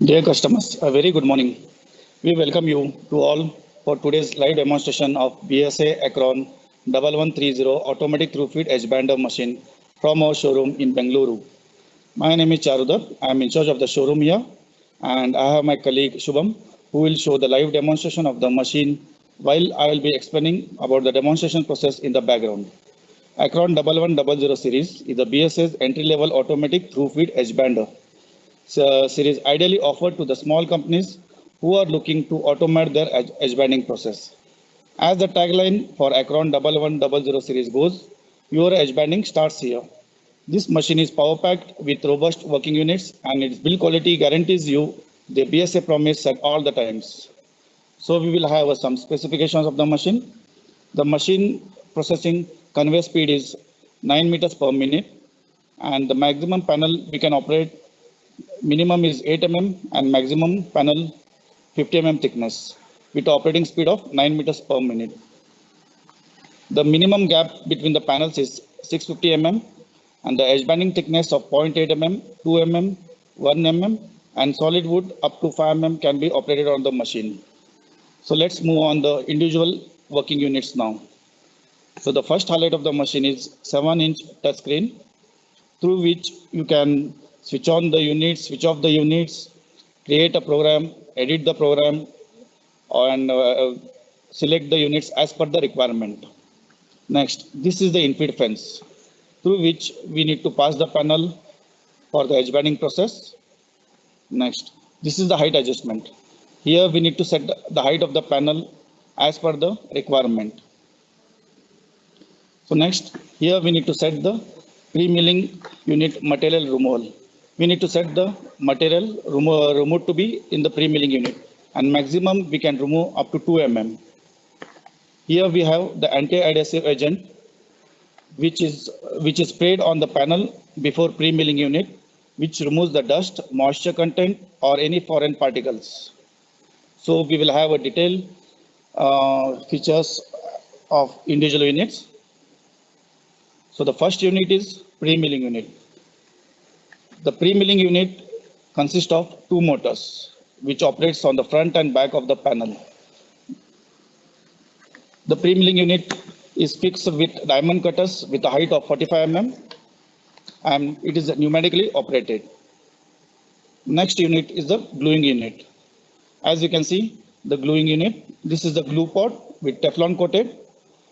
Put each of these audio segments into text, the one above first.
Dear customers, a very good morning. We welcome you to all for today's live demonstration of BSA Acron 1130 automatic through-feed edge bander machine from our showroom in Bengaluru. My name is Charudar. I am in charge of the showroom here, and I have my colleague Shubham who will show the live demonstration of the machine while I will be explaining about the demonstration process in the background. Acron 1100 series is the BSA's entry-level automatic through-feed edge bander series ideally offered to the small companies who are looking to automate their edge banding process. As the tagline for Acron 1100 series goes, your edge banding starts here. This machine is power packed with robust working units and its build quality guarantees you the BSA promise at all the times. So we will have some specifications of the machine. The machine processing conveyor speed is 9 meters per minute and the maximum panel we can operate minimum is 8 mm and maximum panel 50 mm thickness with operating speed of 9 meters per minute. The minimum gap between the panels is 650 mm and the edge banding thickness of 0.8 mm, 2 mm, 1 mm and solid wood up to 5 mm can be operated on the machine. So let's move on the individual working units now. So the first highlight of the machine is 7-inch touchscreen through which you can switch on the units, switch off the units, create a program, edit the program, and select the units as per the requirement. Next, this is the infeed fence through which we need to pass the panel for the edge banding process. Next, this is the height adjustment. Here we need to set the height of the panel as per the requirement. So next, here we need to set the pre-milling unit material removal. We need to set the material removed to be in the pre-milling unit and maximum we can remove up to 2 mm. Here we have the anti-adhesive agent which is sprayed on the panel before pre-milling unit which removes the dust, moisture content or any foreign particles. So we will have a detailed features of individual units. So the first unit is pre-milling unit. The pre-milling unit consists of two motors which operates on the front and back of the panel. The pre-milling unit is fixed with diamond cutters with a height of 45 mm and it is pneumatically operated. Next unit is the gluing unit. As you can see, the gluing unit, this is the glue pot with Teflon coated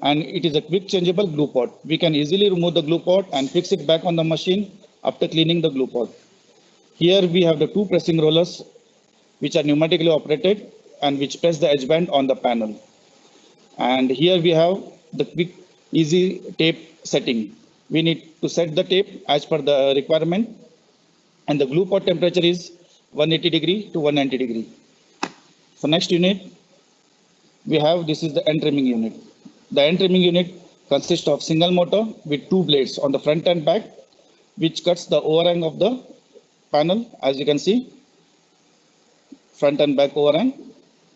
and it is a quick changeable glue pot. We can easily remove the glue pot and fix it back on the machine after cleaning the glue pot. Here we have the two pressing rollers which are pneumatically operated and which press the edge band on the panel. And here we have the quick easy tape setting. We need to set the tape as per the requirement and the glue pot temperature is 180 degree to 190 degree. So next unit we have, this is the end trimming unit. The end trimming unit consists of single motor with two blades on the front and back which cuts the overhang of the panel. As you can see, front and back overhang.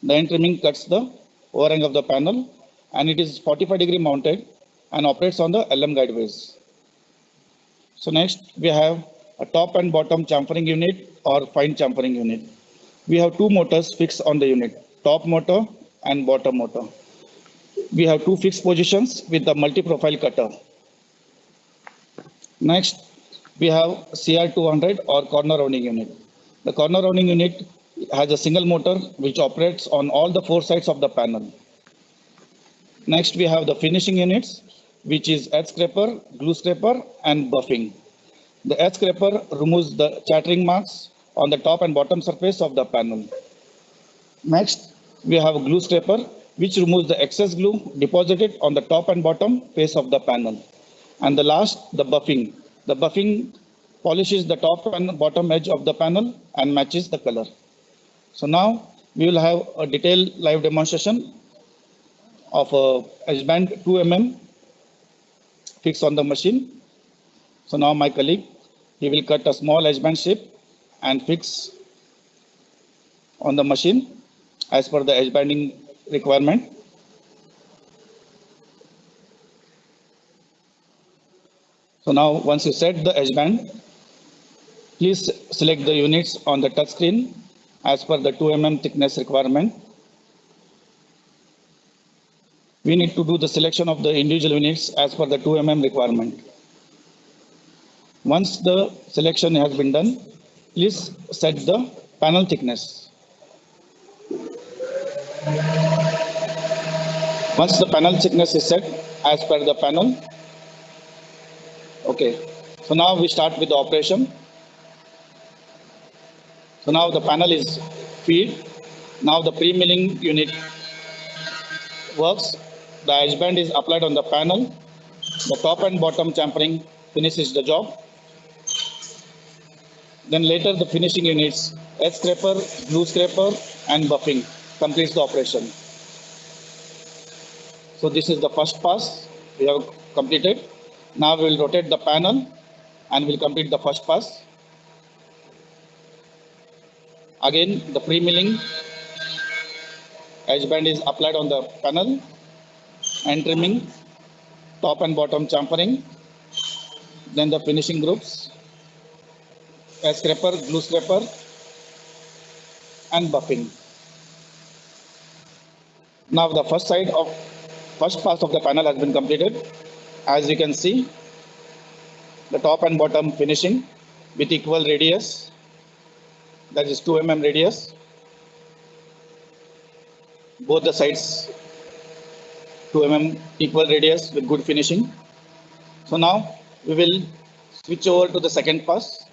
The end trimming cuts the overhang of the panel and it is 45 degree mounted and operates on the LM guideways. So next we have a top and bottom chamfering unit or fine chamfering unit. We have two motors fixed on the unit, top motor and bottom motor. We have two fixed positions with the multi-profile cutter. Next, we have CR200 or corner rounding unit. The corner rounding unit has a single motor which operates on all the four sides of the panel. Next, we have the finishing units, which is edge scraper, glue scraper, and buffing. The edge scraper removes the chattering marks on the top and bottom surface of the panel. Next, we have a glue scraper, which removes the excess glue deposited on the top and bottom face of the panel. And the last, the buffing. The buffing polishes the top and bottom edge of the panel and matches the color. So now we will have a detailed live demonstration of a edge band 2 mm fixed on the machine. So now my colleague, he will cut a small edge band shape and fix on the machine as per the edge banding requirement. So now once you set the edge band, please select the units on the touch screen as per the 2 mm thickness requirement. We need to do the selection of the individual units as per the 2 mm requirement. Once the selection has been done, please set the panel thickness. Once the panel thickness is set as per the panel, okay. So now we start with the operation. So now the panel is feed. Now the pre-milling unit works. The edge band is applied on the panel. The top and bottom chamfering finishes the job. Then later the finishing units, edge scraper, glue scraper and buffing completes the operation. So this is the first pass we have completed. Now we will rotate the panel and we'll complete the first pass. Again, the pre-milling edge band is applied on the panel and trimming, top and bottom chamfering, then the finishing groups, edge scraper, glue scraper and buffing. Now the first pass of the panel has been completed. As you can see, the top and bottom finishing with equal radius, that is 2 mm radius. Both the sides 2 mm equal radius with good finishing. So now we will switch over to the second pass.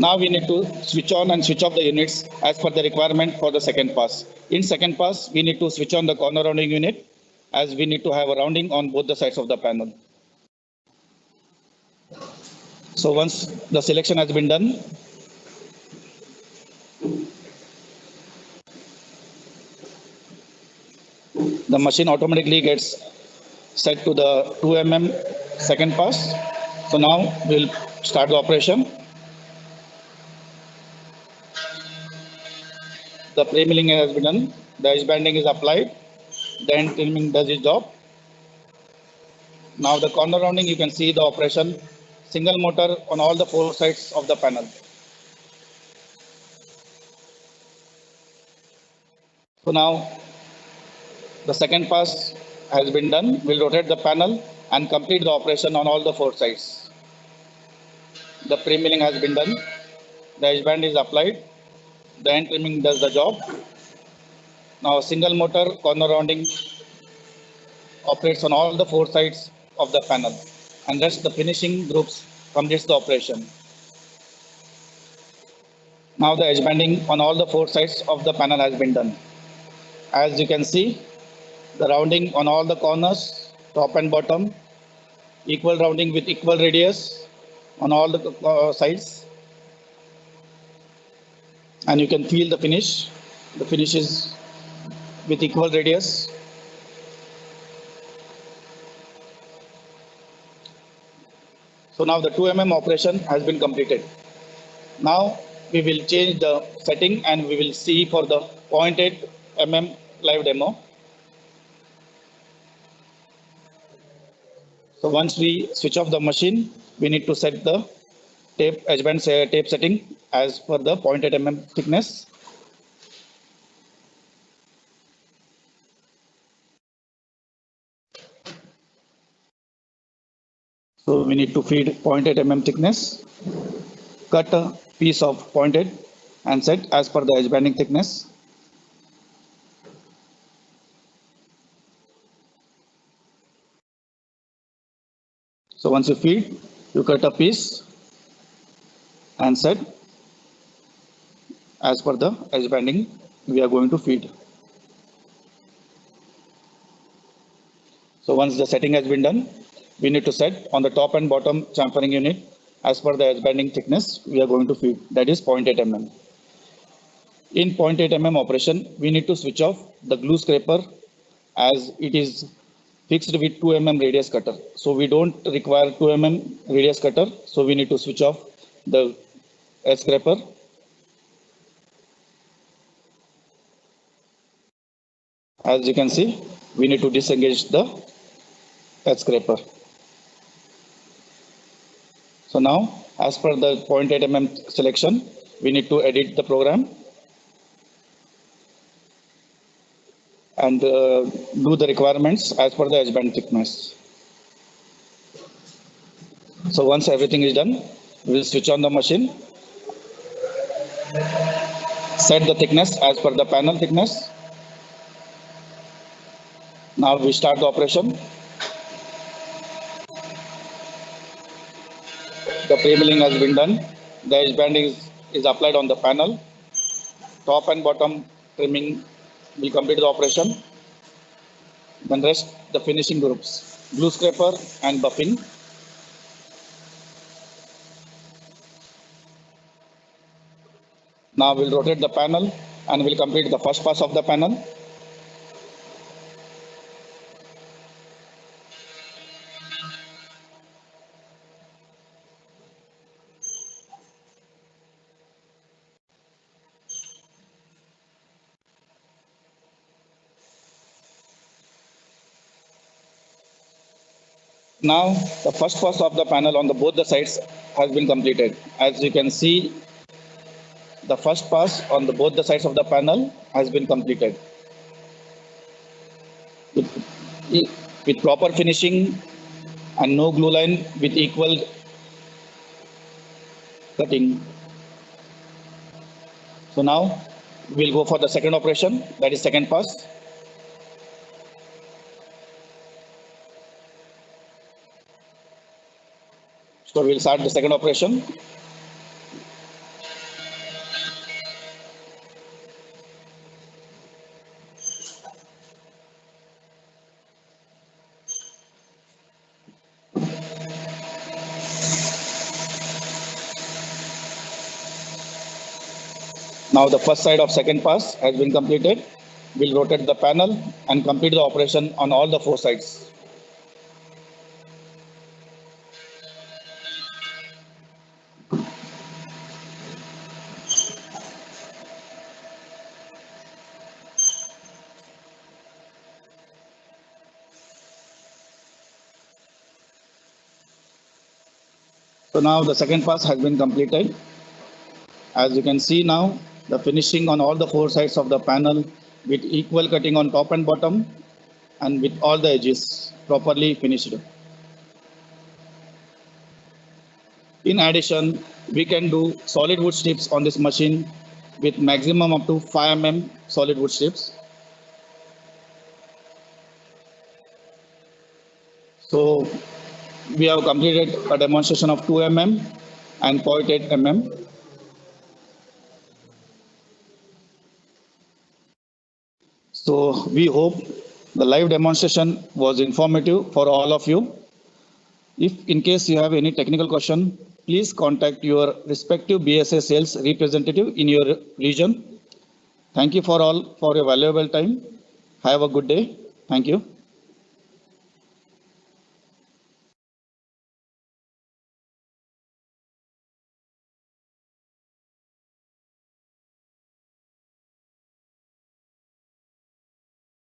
Now we need to switch on and switch off the units as per the requirement for the second pass. In second pass, we need to switch on the corner rounding unit as we need to have a rounding on both the sides of the panel. So once the selection has been done, the machine automatically gets set to the 2 mm second pass. So now we'll start the operation. The pre-milling has been done, the edge banding is applied, then trimming does its job. Now the corner rounding, you can see the operation, single motor on all the 4 sides of the panel. So now the second pass has been done. We'll rotate the panel and complete the operation on all the 4 sides. The pre-milling has been done, the edge band is applied, the end trimming does the job. Now single motor corner rounding operates on all the 4 sides of the panel and rest the finishing groups completes the operation. Now the edge banding on all the 4 sides of the panel has been done. As you can see, the rounding on all the corners, top and bottom, equal rounding with equal radius on all the sides. And you can feel the finish. The finish is with equal radius. So now the 2 mm operation has been completed. Now we will change the setting and we will see for the 0.8 mm live demo. So once we switch off the machine, we need to set the edge band tape setting as per the 0.8 mm thickness. So we need to feed 0.8 mm thickness, cut a piece of 0.8 and set as per the edge banding thickness. So once you feed, you cut a piece and set as per the edge banding we are going to feed. So once the setting has been done, we need to set on the top and bottom chamfering unit as per the edge banding thickness we are going to feed, that is 0.8 mm. In 0.8 mm operation, we need to switch off the glue scraper as it is fixed with 2 mm radius cutter. So we don't require 2 mm radius cutter. So we need to switch off the edge scraper. As you can see, we need to disengage the edge scraper. So now As per the 0.8 mm selection, we need to edit the program and do the requirements as per the edge band thickness. So once everything is done, we will switch on the machine, set the thickness as per the panel thickness. Now we start the operation. The pre-milling has been done. The edge band is applied on the panel. Top and bottom trimming will complete the operation. Then rest the finishing groups, glue scraper and buffing. Now we'll rotate the panel and we'll complete the first pass of the panel. Now the first pass of the panel on both the sides has been completed. As you can see, the first pass on both the sides of the panel has been completed. With proper finishing and no glue line with equal cutting. So now we'll go for the second operation, that is second pass. So we'll start the second operation. Now the first side of second pass has been completed. We'll rotate the panel and complete the operation on all the four sides. So now the second pass has been completed. As you can see now, the finishing on all the four sides of the panel with equal cutting on top and bottom and with all the edges properly finished. In addition, we can do solid wood strips on this machine with maximum up to 5 mm solid wood strips. So we have completed a demonstration of 2 mm and 0.8 mm. So we hope the live demonstration was informative for all of you. If in case you have any technical question, please contact your respective BSA sales representative in your region. Thank you for all for your valuable time. Have a good day. Thank you.